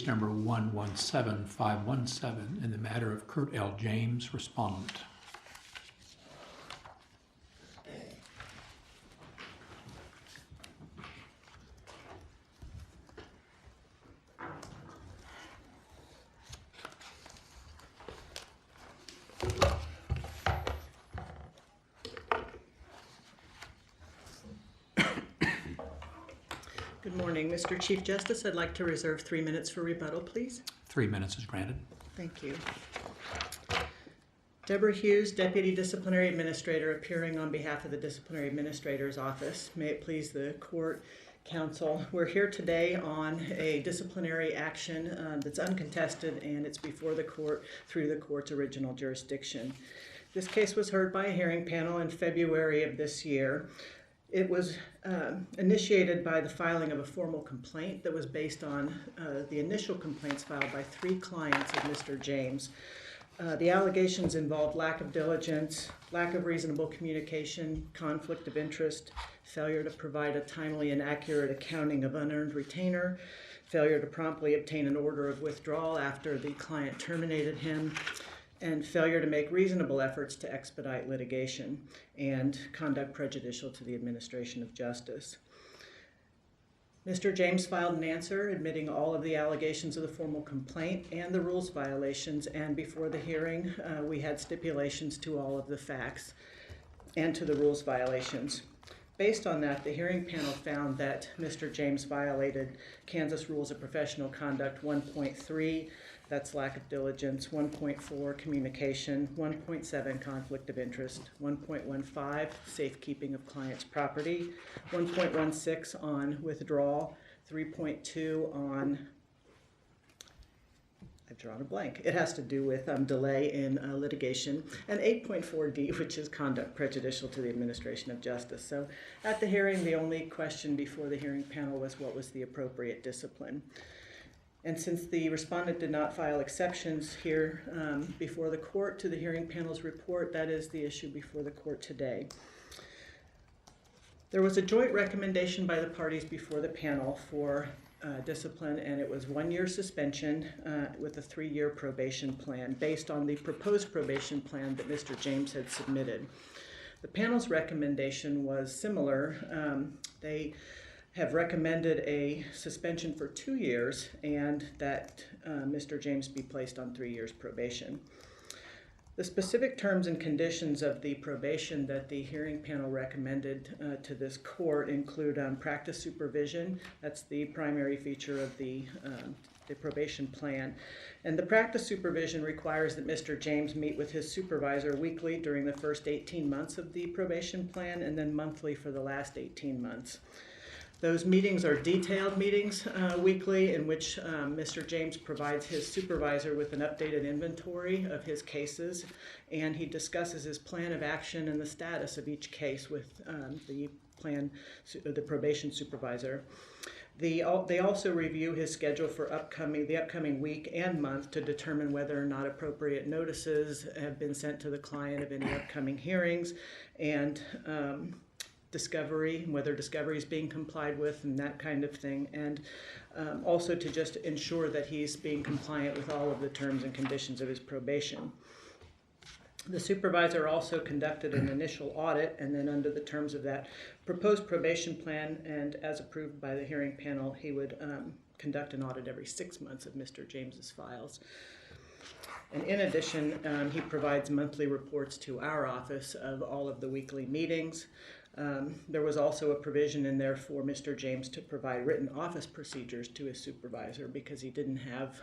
number 117517 in the matter of Kurt L. James, respondent. Good morning, Mr. Chief Justice. I'd like to reserve 3 minutes for rebuttal, please. 3 minutes is granted. Thank you. Deborah Hughes, Deputy Disciplinary Administrator, appearing on behalf of the Disciplinary Administrator's Office. May it please the Court, Counsel. We're here today on a disciplinary action that's uncontested, and it's before the Court through the Court's original jurisdiction. This case was heard by a hearing panel in February of this year. It was initiated by the filing of a formal complaint that was based on the initial complaints filed by 3 clients of Mr. James. The allegations involved lack of diligence, lack of reasonable communication, conflict of interest, failure to provide a timely and accurate accounting of unearned retainer, failure to promptly obtain an order of withdrawal after the client terminated him, and failure to make reasonable efforts to expedite litigation and conduct prejudicial to the administration of justice. Mr. James filed an answer admitting all of the allegations of the formal complaint and the rules violations, and before the hearing, we had stipulations to all of the facts and to the rules violations. Based on that, the hearing panel found that Mr. James violated Kansas Rules of Professional Conduct 1.3, that's lack of diligence, 1.4, communication, 1.7, conflict of interest, 1.15, safekeeping of client's property, 1.16 on withdrawal, 3.2 on, I've drawn a blank. It has to do with delay in litigation, and 8.4D, which is conduct prejudicial to the administration of justice. So at the hearing, the only question before the hearing panel was what was the appropriate discipline. And since the respondent did not file exceptions here before the court to the hearing panel's report, that is the issue before the court today. There was a joint recommendation by the parties before the panel for discipline, and it was 1 year suspension with a 3-year probation plan based on the proposed probation plan that Mr. James had submitted. The panel's recommendation was similar. They have recommended a suspension for 2 years and that Mr. James be placed on 3 years probation. The specific terms and conditions of the probation that the hearing panel recommended to this court include practice supervision. That's the primary feature of the probation plan. And the practice supervision requires that Mr. James meet with his supervisor weekly during the first 18 months of the probation plan and then monthly for the last 18 months. Those meetings are detailed meetings weekly in which Mr. James provides his supervisor with an updated inventory of his cases, and he discusses his plan of action and the status of each case with the probation supervisor. They also review his schedule for the upcoming week and month to determine whether or not appropriate notices have been sent to the client of any upcoming hearings, and discovery, whether discovery is being complied with and that kind of thing, and also to just ensure that he's being compliant with all of the terms and conditions of his probation. The supervisor also conducted an initial audit, and then under the terms of that proposed probation plan and as approved by the hearing panel, he would conduct an audit every 6 months of Mr. James's files. And in addition, he provides monthly reports to our office of all of the weekly meetings. There was also a provision in there for Mr. James to provide written office procedures to his supervisor because he didn't have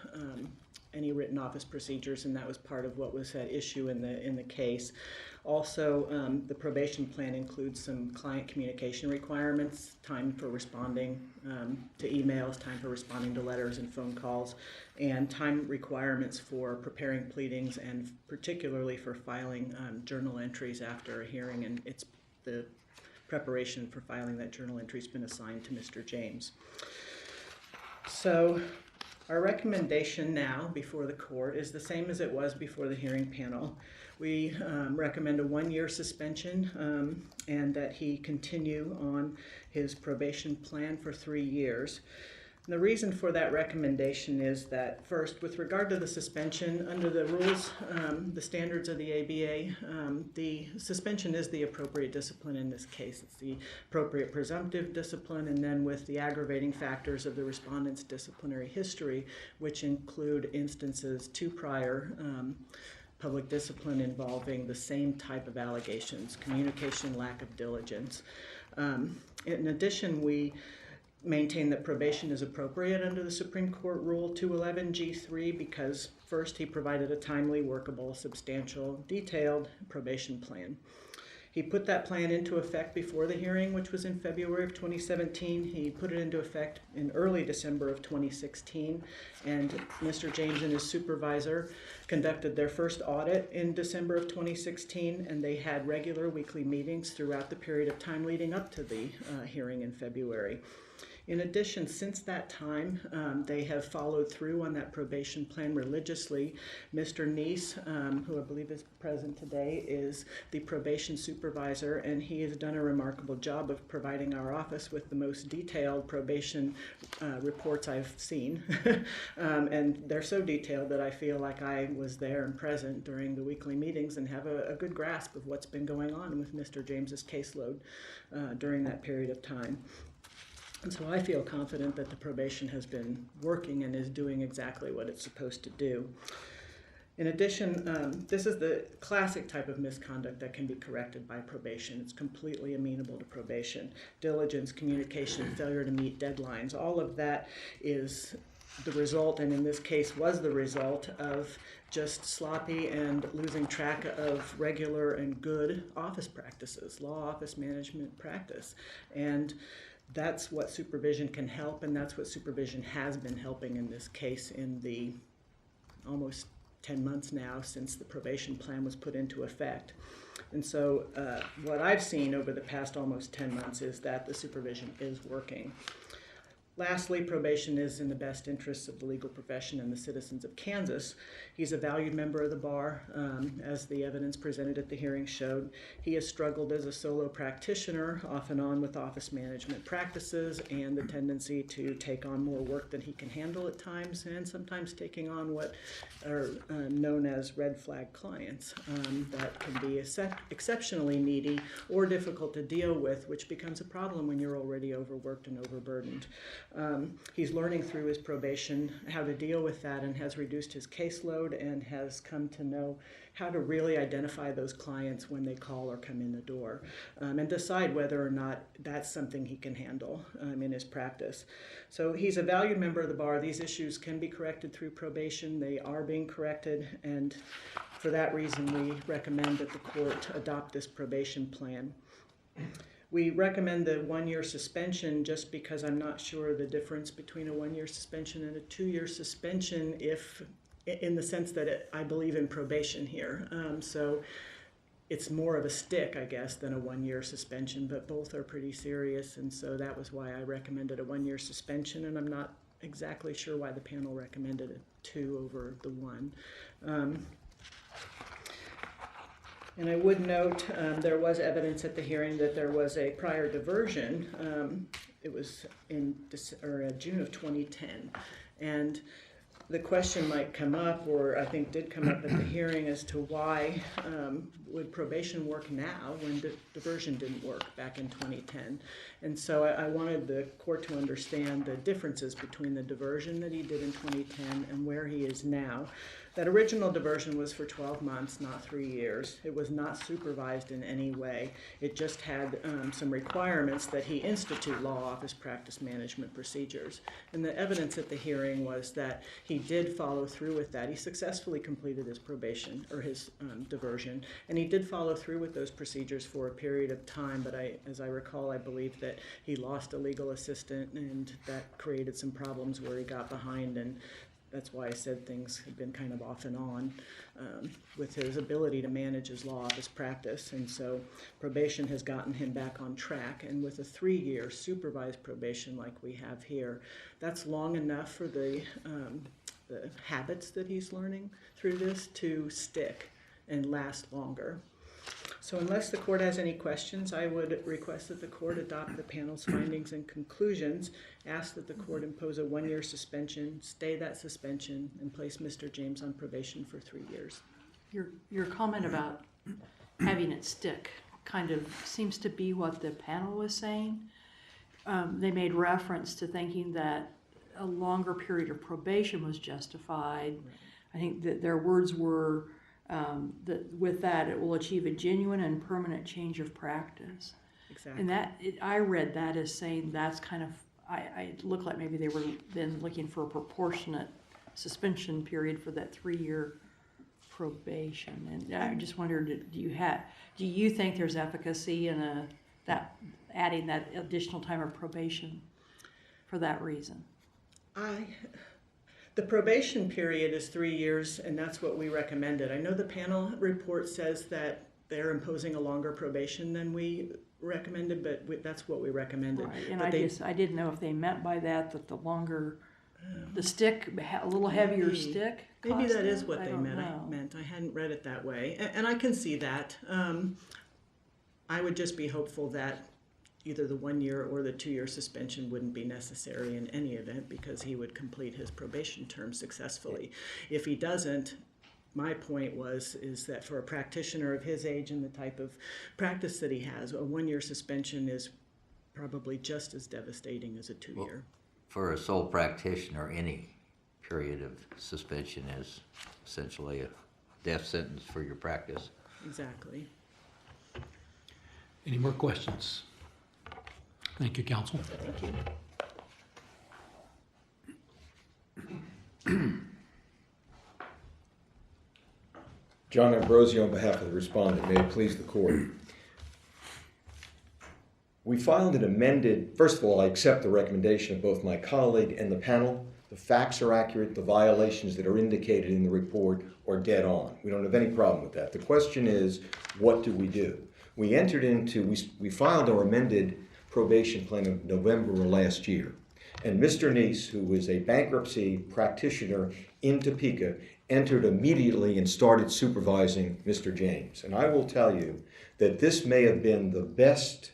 any written office procedures, and that was part of what was at issue in the case. Also, the probation plan includes some client communication requirements, time for responding to emails, time for responding to letters and phone calls, and time requirements for preparing pleadings and particularly for filing journal entries after a hearing, and it's the preparation for filing that journal entry has been assigned to Mr. James. So our recommendation now before the court is the same as it was before the hearing panel. We recommend a 1-year suspension and that he continue on his probation plan for 3 years. The reason for that recommendation is that, first, with regard to the suspension, under the rules, the standards of the ABA, the suspension is the appropriate discipline in this case. It's the appropriate presumptive discipline, and then with the aggravating factors of the respondent's disciplinary history, which include instances to prior public discipline involving the same type of allegations, communication, lack of diligence. In addition, we maintain that probation is appropriate under the Supreme Court Rule 211G3 because, first, he provided a timely, workable, substantial, detailed probation plan. He put that plan into effect before the hearing, which was in February of 2017. He put it into effect in early December of 2016, and Mr. James and his supervisor conducted their first audit in December of 2016, and they had regular weekly meetings throughout the period of time leading up to the hearing in February. In addition, since that time, they have followed through on that probation plan religiously. Mr. Neese, who I believe is present today, is the probation supervisor, and he has done a remarkable job of providing our office with the most detailed probation reports I've seen. And they're so detailed that I feel like I was there and present during the weekly meetings and have a good grasp of what's been going on with Mr. James's caseload during that period of time. And so I feel confident that the probation has been working and is doing exactly what it's supposed to do. In addition, this is the classic type of misconduct that can be corrected by probation. It's completely amenable to probation. Diligence, communication, failure to meet deadlines, all of that is the result, and in this case was the result, of just sloppy and losing track of regular and good office practices, law office management practice. And that's what supervision can help, and that's what supervision has been helping in this case in the almost 10 months now since the probation plan was put into effect. And so what I've seen over the past almost 10 months is that the supervision is working. Lastly, probation is in the best interests of the legal profession and the citizens of Kansas. He's a valued member of the bar, as the evidence presented at the hearing showed. He has struggled as a solo practitioner, off and on with office management practices and the tendency to take on more work than he can handle at times, and sometimes taking on what are known as red flag clients that can be exceptionally needy or difficult to deal with, which becomes a problem when you're already overworked and overburdened. He's learning through his probation how to deal with that and has reduced his caseload and has come to know how to really identify those clients when they call or come in the door and decide whether or not that's something he can handle in his practice. So he's a valued member of the bar. These issues can be corrected through probation. They are being corrected, and for that reason we recommend that the court adopt this probation plan. We recommend the 1-year suspension just because I'm not sure the difference between a 1-year suspension and a 2-year suspension, if in the sense that I believe in probation here. So it's more of a stick, I guess, than a 1-year suspension, but both are pretty serious, and so that was why I recommended a 1-year suspension, and I'm not exactly sure why the panel recommended a 2 over the 1. And I would note there was evidence at the hearing that there was a prior diversion. It was in June of 2010. And the question might come up, or I think did come up at the hearing, as to why would probation work now when diversion didn't work back in 2010. And so I wanted the court to understand the differences between the diversion that he did in 2010 and where he is now. That original diversion was for 12 months, not 3 years. It was not supervised in any way. It just had some requirements that he institute law office practice management procedures. And the evidence at the hearing was that he did follow through with that. He successfully completed his probation, or his diversion, and he did follow through with those procedures for a period of time, but as I recall, I believe that he lost a legal assistant, and that created some problems where he got behind, and that's why I said things have been kind of off and on with his ability to manage his law office practice. And so probation has gotten him back on track. And with a 3-year supervised probation like we have here, that's long enough for the habits that he's learning through this to stick and last longer. So unless the court has any questions, I would request that the court adopt the panel's findings and conclusions, ask that the court impose a 1-year suspension, stay that suspension, and place Mr. James on probation for 3 years. Your comment about having it stick kind of seems to be what the panel was saying. They made reference to thinking that a longer period of probation was justified. I think that their words were that with that it will achieve a genuine and permanent change of practice. Exactly. And I read that as saying that's kind of, it looked like maybe they were then looking for a proportionate suspension period for that 3-year probation. And I just wondered, do you think there's efficacy in that adding that additional time of probation for that reason? The probation period is 3 years, and that's what we recommended. I know the panel report says that they're imposing a longer probation than we recommended, but that's what we recommended. Right, and But I didn't know if they meant by that the longer, the stick, a little heavier maybe. stick. Maybe that is what I they don't meant. know. I hadn't read it that way, and I can see that. I would just be hopeful that either the 1-year or the 2-year suspension wouldn't be necessary in any event because he would complete his probation term successfully. If he doesn't, my point is that for a practitioner of his age and the type of practice that he has, a 1-year suspension is probably just as devastating as a 2-year. Well, for a sole practitioner, any period of suspension is essentially a death sentence for your practice. Exactly. Any more questions? Thank you, counsel. Thank you. John Ambrosio on behalf of the respondent. May it please the court. We filed an amended, first of all, I accept the recommendation of both my colleague and the panel. The facts are accurate. The violations that are indicated in the report are dead on. We don't have any problem with that. The question is, what do? We filed our amended probation plan in November of last year. And Mr. Neese, who was a bankruptcy practitioner in Topeka, entered immediately and started supervising Mr. James. And I will tell you that this may have been the best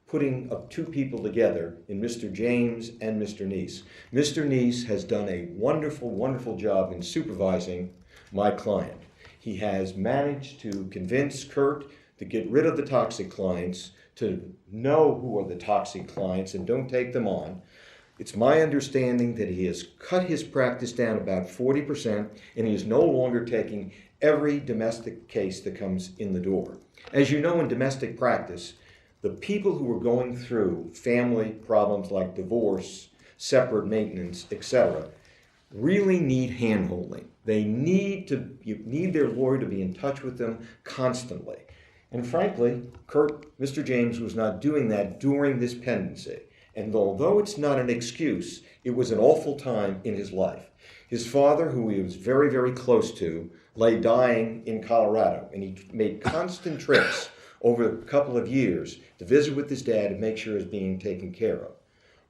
putting of two people together in Mr. James and Mr. Neese. Mr. Neese has done a wonderful, wonderful job in supervising my client. He has managed to convince Kurt to get rid of the toxic clients, to know who are the toxic clients and don't take them on. It's my understanding that he has cut his practice down about 40%, and he is no longer taking every domestic case that comes in the door. As you know, in domestic practice, the people who are going through family problems like divorce, separate maintenance, etc., really need hand-holding. They need their lawyer to be in touch with them constantly. And frankly, Mr. James was not doing that during this pendency. And although it's not an excuse, it was an awful time in his life. His father, who he was very, very close to, lay dying in Colorado, and he made constant trips over a couple of years to visit with his dad and make sure he was being taken care of.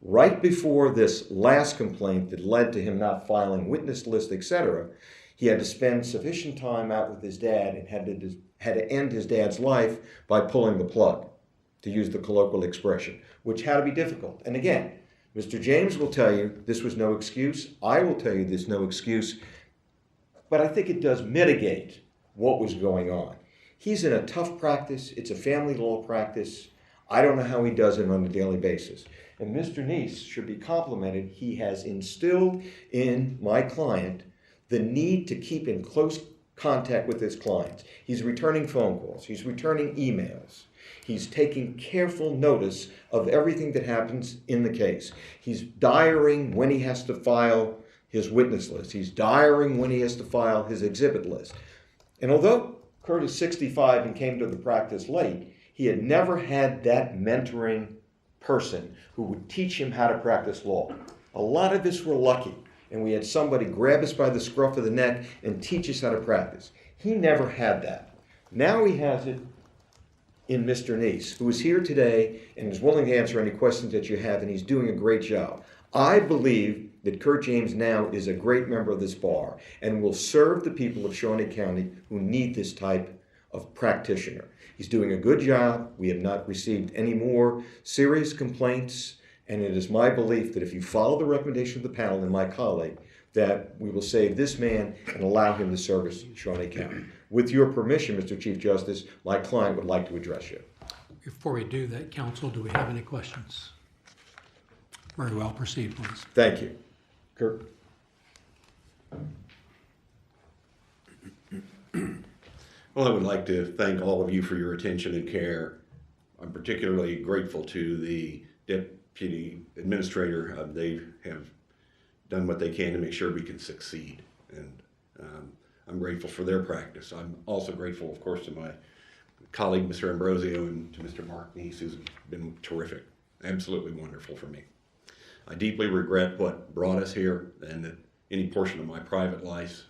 Right before this last complaint that led to him not filing witness list, etc., he had to spend sufficient time out with his dad and had to end his dad's life by pulling the plug, to use the colloquial expression, which had to be difficult. And again, Mr. James will tell you this was no excuse. I will tell you there's no excuse. But I think it does mitigate what was going on. He's in a tough practice. It's a family law practice. I don't know how he does it on a daily basis. And Mr. Neese should be complimented. He has instilled in my client the need to keep in close contact with his clients. He's returning phone calls. He's returning emails. He's taking careful notice of everything that happens in the case. He's diarying when he has to file his witness list. He's diarying when he has to file his exhibit list. And although Kurt is 65 and came to the practice late, he had never had that mentoring person who would teach him how to practice law. A lot of us were lucky, and we had somebody grab us by the scruff of the neck and teach us how to practice. He never had that. Now he has it in Mr. Neese, who is here today and is willing to answer any questions that you have, and he's doing a great job. I believe that Kurt James now is a great member of this bar and will serve the people of Shawnee County who need this type of practitioner. He's doing a good job. We have not received any more serious complaints, and it is my belief that if you follow the recommendation of the panel and my colleague, that we will save this man and allow him to service Shawnee County. With your permission, Mr. Chief Justice, my client would like to address you. Before we do that, counsel, do we have any questions? Very well, proceed, please. Thank you. Kirk? Well, I would like to thank all of you for your attention and care. I'm particularly grateful to the deputy administrator. They have done what they can to make sure we can succeed. And I'm grateful for their practice. I'm also grateful, of course, to my colleague, Mr. Ambrosio, and to Mr. Mark Neese, who's been terrific, absolutely wonderful for me. I deeply regret what brought us here, and that any portion of my private life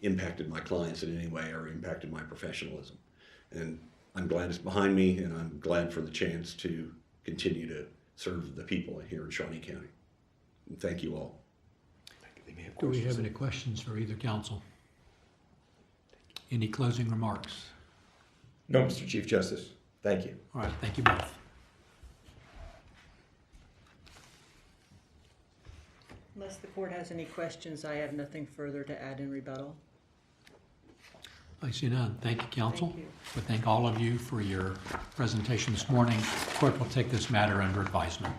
impacted my clients in any way or impacted my professionalism. And I'm glad it's behind me, and I'm glad for the chance to continue to serve the people here in Shawnee County. And thank you all. Do we have any questions for either counsel? Any closing remarks? No, Mr. Chief Justice. Thank you. All right, thank you both. Unless the court has any questions, I have nothing further to add in rebuttal. I see none. Thank you, counsel. Thank you. We thank all of you for your presentation this morning. Court will take this matter under advisement.